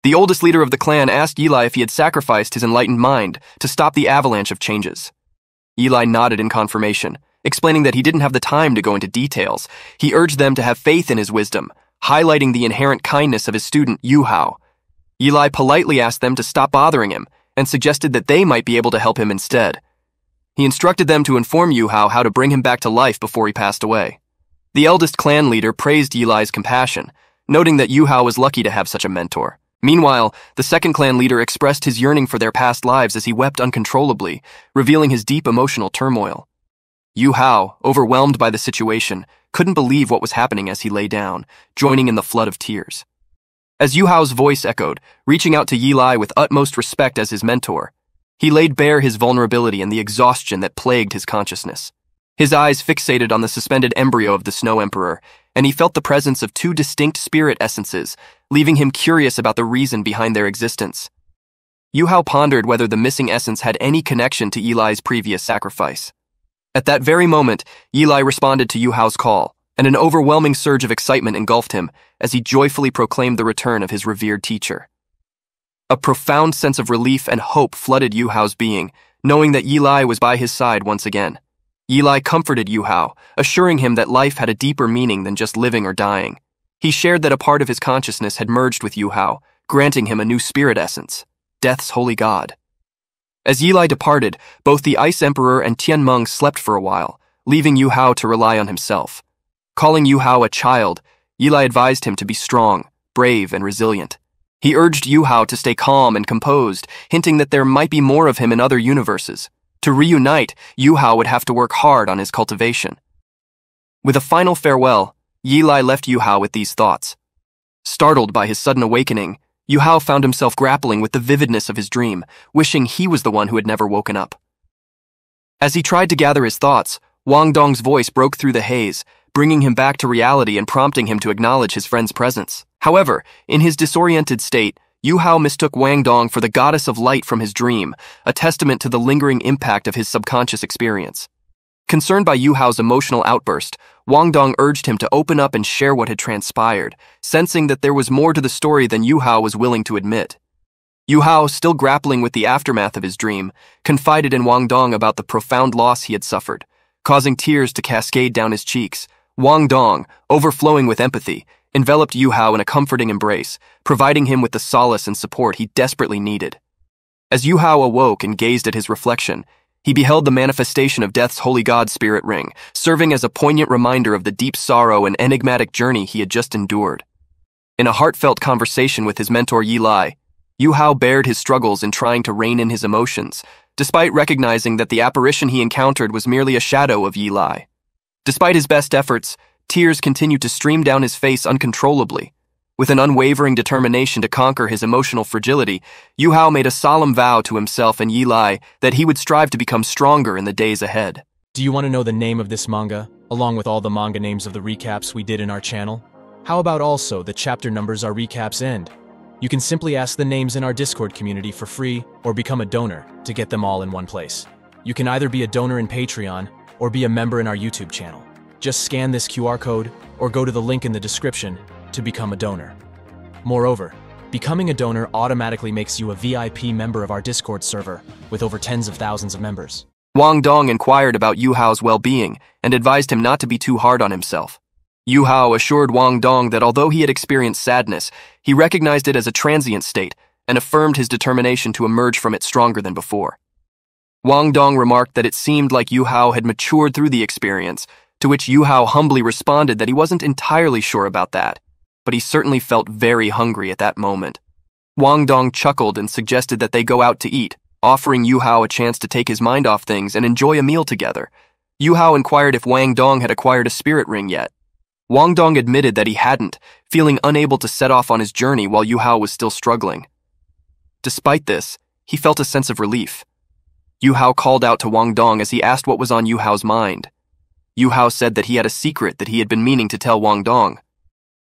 The oldest leader of the clan asked Eli if he had sacrificed his enlightened mind to stop the avalanche of changes. Eli nodded in confirmation, explaining that he didn't have the time to go into details. He urged them to have faith in his wisdom, highlighting the inherent kindness of his student, Yu Hao. Eli politely asked them to stop bothering him and suggested that they might be able to help him instead. He instructed them to inform Yu Hao how to bring him back to life before he passed away. The eldest clan leader praised Eli's compassion, noting that Yu Hao was lucky to have such a mentor. Meanwhile, the second clan leader expressed his yearning for their past lives as he wept uncontrollably, revealing his deep emotional turmoil. Yu Hao, overwhelmed by the situation, couldn't believe what was happening as he lay down, joining in the flood of tears. As Yu Hao's voice echoed, reaching out to Eli with utmost respect as his mentor, he laid bare his vulnerability and the exhaustion that plagued his consciousness. His eyes fixated on the suspended embryo of the Snow Emperor, and he felt the presence of two distinct spirit essences, leaving him curious about the reason behind their existence. Yu Hao pondered whether the missing essence had any connection to Eli's previous sacrifice. At that very moment, Eli responded to Yu Hao's call, and an overwhelming surge of excitement engulfed him as he joyfully proclaimed the return of his revered teacher. A profound sense of relief and hope flooded Yu Hao's being, knowing that Eli was by his side once again. Eli comforted Yu Hao, assuring him that life had a deeper meaning than just living or dying. He shared that a part of his consciousness had merged with Yu Hao, granting him a new spirit essence, Death's holy god. As Eli departed, both the Ice Emperor and Tian Meng slept for a while, leaving Yu Hao to rely on himself. Calling Yu Hao a child, Eli advised him to be strong, brave, and resilient. He urged Yu Hao to stay calm and composed, hinting that there might be more of him in other universes. To reunite, Yu Hao would have to work hard on his cultivation. With a final farewell, Eli left Yu Hao with these thoughts. Startled by his sudden awakening, Yu Hao found himself grappling with the vividness of his dream, wishing he was the one who had never woken up. As he tried to gather his thoughts, Wang Dong's voice broke through the haze, bringing him back to reality and prompting him to acknowledge his friend's presence. However, in his disoriented state, Yu Hao mistook Wang Dong for the goddess of light from his dream, a testament to the lingering impact of his subconscious experience. Concerned by Yu Hao's emotional outburst, Wang Dong urged him to open up and share what had transpired, sensing that there was more to the story than Yu Hao was willing to admit. Yu Hao, still grappling with the aftermath of his dream, confided in Wang Dong about the profound loss he had suffered, causing tears to cascade down his cheeks. Wang Dong, overflowing with empathy, enveloped Yu Hao in a comforting embrace, providing him with the solace and support he desperately needed. As Yu Hao awoke and gazed at his reflection, he beheld the manifestation of Death's holy god spirit ring, serving as a poignant reminder of the deep sorrow and enigmatic journey he had just endured. In a heartfelt conversation with his mentor Eli, Yu Hao bared his struggles in trying to rein in his emotions, despite recognizing that the apparition he encountered was merely a shadow of Eli. Despite his best efforts, tears continued to stream down his face uncontrollably. With an unwavering determination to conquer his emotional fragility, Yu Hao made a solemn vow to himself and Eli that he would strive to become stronger in the days ahead. Do you want to know the name of this manga, along with all the manga names of the recaps we did in our channel? How about also the chapter numbers our recaps end? You can simply ask the names in our Discord community for free or become a donor to get them all in one place. You can either be a donor in Patreon or be a member in our YouTube channel. Just scan this QR code or go to the link in the description to become a donor. Moreover, becoming a donor automatically makes you a VIP member of our Discord server with over tens of thousands of members. Wang Dong inquired about Yu Hao's well-being and advised him not to be too hard on himself. Yu Hao assured Wang Dong that although he had experienced sadness, he recognized it as a transient state and affirmed his determination to emerge from it stronger than before. Wang Dong remarked that it seemed like Yu Hao had matured through the experience, to which Yu Hao humbly responded that he wasn't entirely sure about that, but he certainly felt very hungry at that moment. Wang Dong chuckled and suggested that they go out to eat, offering Yu Hao a chance to take his mind off things and enjoy a meal together. Yu Hao inquired if Wang Dong had acquired a spirit ring yet. Wang Dong admitted that he hadn't, feeling unable to set off on his journey while Yu Hao was still struggling. Despite this, he felt a sense of relief. Yu Hao called out to Wang Dong as he asked what was on Yu Hao's mind. Yu Hao said that he had a secret that he had been meaning to tell Wang Dong.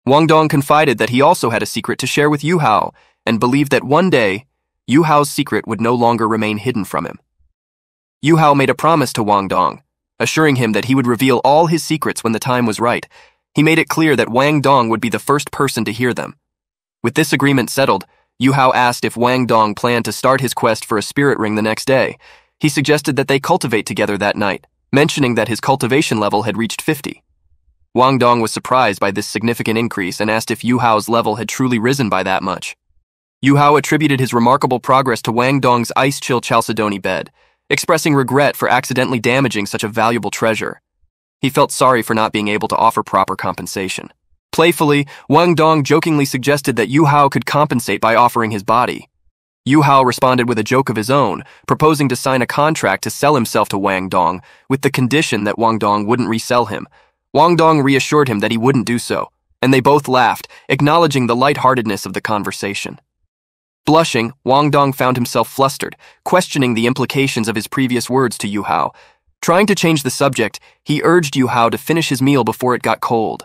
Wang Dong confided that he also had a secret to share with Yu Hao and believed that one day, Yu Hao's secret would no longer remain hidden from him. Yu Hao made a promise to Wang Dong, assuring him that he would reveal all his secrets when the time was right. He made it clear that Wang Dong would be the first person to hear them. With this agreement settled, Yu Hao asked if Wang Dong planned to start his quest for a spirit ring the next day. He suggested that they cultivate together that night, mentioning that his cultivation level had reached 50. Wang Dong was surprised by this significant increase and asked if Yu Hao's level had truly risen by that much. Yu Hao attributed his remarkable progress to Wang Dong's ice-chill chalcedony bed, expressing regret for accidentally damaging such a valuable treasure. He felt sorry for not being able to offer proper compensation. Playfully, Wang Dong jokingly suggested that Yu Hao could compensate by offering his body. Yu Hao responded with a joke of his own, proposing to sign a contract to sell himself to Wang Dong, with the condition that Wang Dong wouldn't resell him. Wang Dong reassured him that he wouldn't do so, and they both laughed, acknowledging the lightheartedness of the conversation. Blushing, Wang Dong found himself flustered, questioning the implications of his previous words to Yu Hao. Trying to change the subject, he urged Yu Hao to finish his meal before it got cold.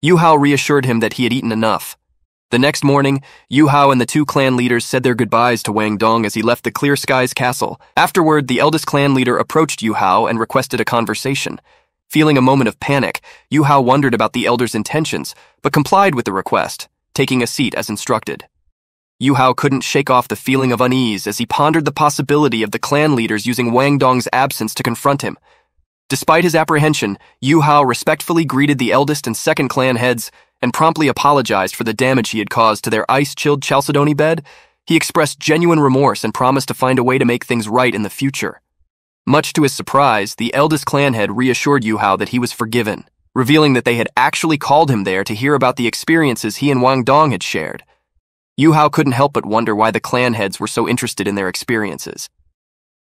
Yu Hao reassured him that he had eaten enough. The next morning, Yu Hao and the two clan leaders said their goodbyes to Wang Dong as he left the Clear Skies castle. Afterward, the eldest clan leader approached Yu Hao and requested a conversation. Feeling a moment of panic, Yu Hao wondered about the elder's intentions, but complied with the request, taking a seat as instructed. Yu Hao couldn't shake off the feeling of unease as he pondered the possibility of the clan leaders using Wang Dong's absence to confront him. Despite his apprehension, Yu Hao respectfully greeted the eldest and second clan heads and promptly apologized for the damage he had caused to their ice-chilled chalcedony bed. He expressed genuine remorse and promised to find a way to make things right in the future. Much to his surprise, the eldest clan head reassured Yu Hao that he was forgiven, revealing that they had actually called him there to hear about the experiences he and Wang Dong had shared. Yu Hao couldn't help but wonder why the clan heads were so interested in their experiences.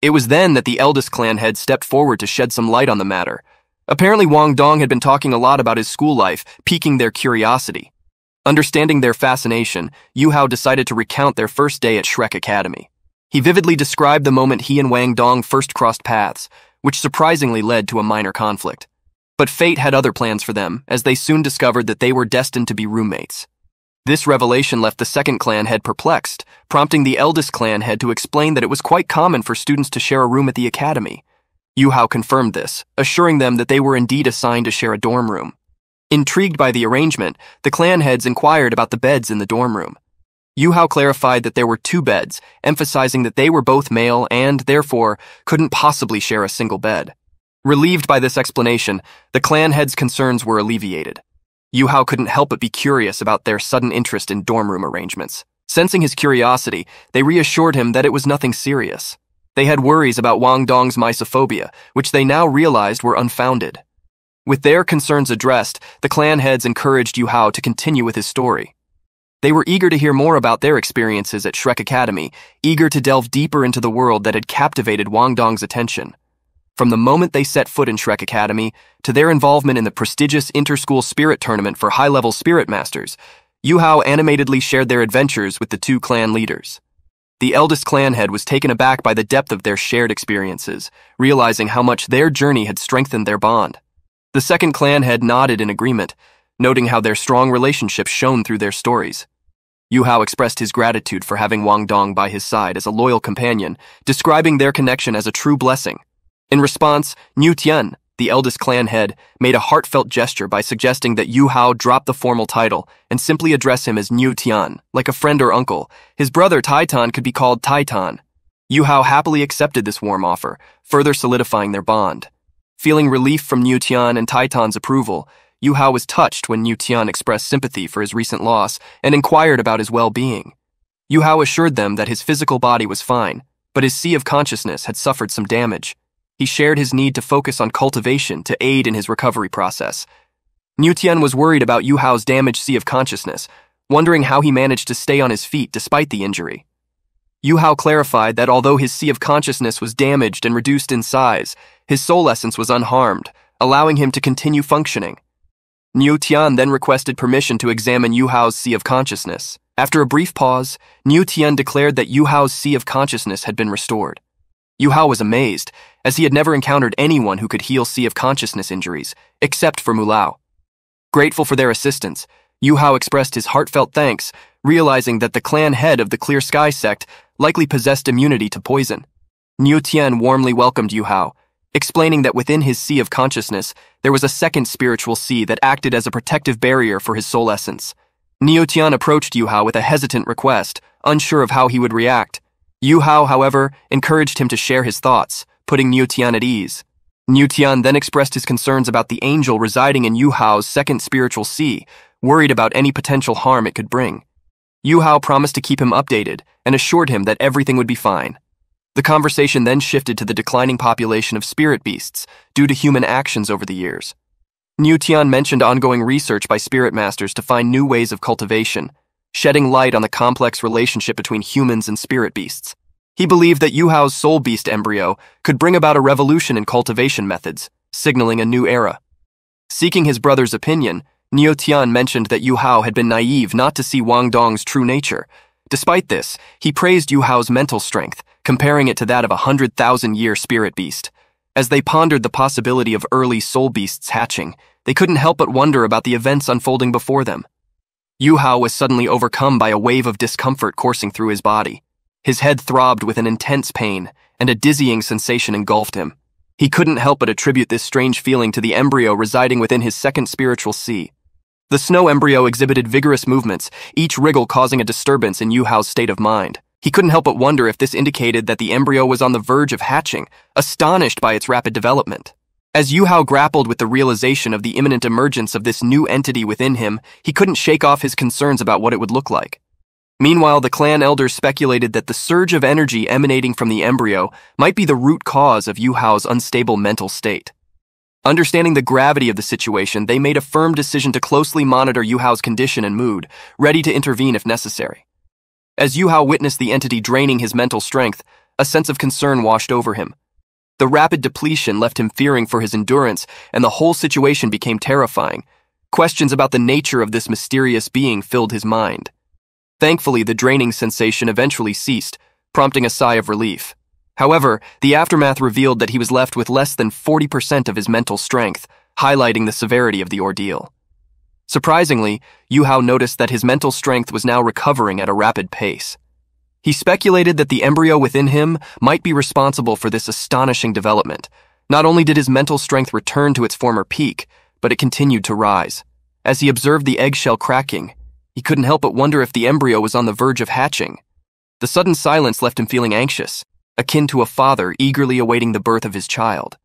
It was then that the eldest clan head stepped forward to shed some light on the matter. Apparently Wang Dong had been talking a lot about his school life, piquing their curiosity. Understanding their fascination, Yu Hao decided to recount their first day at Shrek Academy. He vividly described the moment he and Wang Dong first crossed paths, which surprisingly led to a minor conflict. But fate had other plans for them, as they soon discovered that they were destined to be roommates. This revelation left the second clan head perplexed, prompting the eldest clan head to explain that it was quite common for students to share a room at the academy. Yu Hao confirmed this, assuring them that they were indeed assigned to share a dorm room. Intrigued by the arrangement, the clan heads inquired about the beds in the dorm room. Yu Hao clarified that there were 2 beds, emphasizing that they were both male and, therefore, couldn't possibly share a single bed. Relieved by this explanation, the clan heads' concerns were alleviated. Yu Hao couldn't help but be curious about their sudden interest in dorm room arrangements. Sensing his curiosity, they reassured him that it was nothing serious. They had worries about Wang Dong's mysophobia, which they now realized were unfounded. With their concerns addressed, the clan heads encouraged Yu Hao to continue with his story. They were eager to hear more about their experiences at Shrek Academy, eager to delve deeper into the world that had captivated Wang Dong's attention. From the moment they set foot in Shrek Academy to their involvement in the prestigious inter-school spirit tournament for high-level spirit masters, Yu Hao animatedly shared their adventures with the 2 clan leaders. The eldest clan head was taken aback by the depth of their shared experiences, realizing how much their journey had strengthened their bond. The second clan head nodded in agreement, noting how their strong relationship shone through their stories. Yu Hao expressed his gratitude for having Wang Dong by his side as a loyal companion, describing their connection as a true blessing. In response, Niu Tian, the eldest clan head, made a heartfelt gesture by suggesting that Yu Hao drop the formal title and simply address him as Niu Tian, like a friend or uncle. His brother Taitan could be called Taitan. Yu Hao happily accepted this warm offer, further solidifying their bond. Feeling relief from Niu Tian and Taitan's approval, Yu Hao was touched when Niu Tian expressed sympathy for his recent loss and inquired about his well-being. Yu Hao assured them that his physical body was fine, but his sea of consciousness had suffered some damage. He shared his need to focus on cultivation to aid in his recovery process. Niu Tian was worried about Yu Hao's damaged sea of consciousness, wondering how he managed to stay on his feet despite the injury. Yu Hao clarified that although his sea of consciousness was damaged and reduced in size, his soul essence was unharmed, allowing him to continue functioning. Niu Tian then requested permission to examine Yu Hao's sea of consciousness. After a brief pause, Niu Tian declared that Yu Hao's sea of consciousness had been restored. Yu Hao was amazed, as he had never encountered anyone who could heal sea of consciousness injuries, except for Mulao. Grateful for their assistance, Yu Hao expressed his heartfelt thanks, realizing that the clan head of the Clear Sky sect likely possessed immunity to poison. Niu Tian warmly welcomed Yu Hao, explaining that within his sea of consciousness, there was a second spiritual sea that acted as a protective barrier for his soul essence. Niu Tian approached Yu Hao with a hesitant request, unsure of how he would react. Yu Hao, however, encouraged him to share his thoughts, putting Niu Tian at ease. Niu Tian then expressed his concerns about the angel residing in Yu Hao's second spiritual sea, worried about any potential harm it could bring. Yu Hao promised to keep him updated and assured him that everything would be fine. The conversation then shifted to the declining population of spirit beasts due to human actions over the years. Niu Tian mentioned ongoing research by spirit masters to find new ways of cultivation, shedding light on the complex relationship between humans and spirit beasts. He believed that Yu Hao's soul beast embryo could bring about a revolution in cultivation methods, signaling a new era. Seeking his brother's opinion, Niu Tian mentioned that Yu Hao had been naive not to see Wang Dong's true nature. Despite this, he praised Yu Hao's mental strength, comparing it to that of a 100,000-year spirit beast. As they pondered the possibility of early soul beasts hatching, they couldn't help but wonder about the events unfolding before them. Yu Hao was suddenly overcome by a wave of discomfort coursing through his body. His head throbbed with an intense pain, and a dizzying sensation engulfed him. He couldn't help but attribute this strange feeling to the embryo residing within his second spiritual sea. The snow embryo exhibited vigorous movements, each wriggle causing a disturbance in Yu Hao's state of mind. He couldn't help but wonder if this indicated that the embryo was on the verge of hatching, astonished by its rapid development. As Yu Hao grappled with the realization of the imminent emergence of this new entity within him, he couldn't shake off his concerns about what it would look like. Meanwhile, the clan elders speculated that the surge of energy emanating from the embryo might be the root cause of Yu Hao's unstable mental state. Understanding the gravity of the situation, they made a firm decision to closely monitor Yu Hao's condition and mood, ready to intervene if necessary. As Yu Hao witnessed the entity draining his mental strength, a sense of concern washed over him. The rapid depletion left him fearing for his endurance, and the whole situation became terrifying. Questions about the nature of this mysterious being filled his mind. Thankfully, the draining sensation eventually ceased, prompting a sigh of relief. However, the aftermath revealed that he was left with less than 40% of his mental strength, highlighting the severity of the ordeal. Surprisingly, Yu Hao noticed that his mental strength was now recovering at a rapid pace. He speculated that the embryo within him might be responsible for this astonishing development. Not only did his mental strength return to its former peak, but it continued to rise. As he observed the eggshell cracking, he couldn't help but wonder if the embryo was on the verge of hatching. The sudden silence left him feeling anxious, akin to a father eagerly awaiting the birth of his child.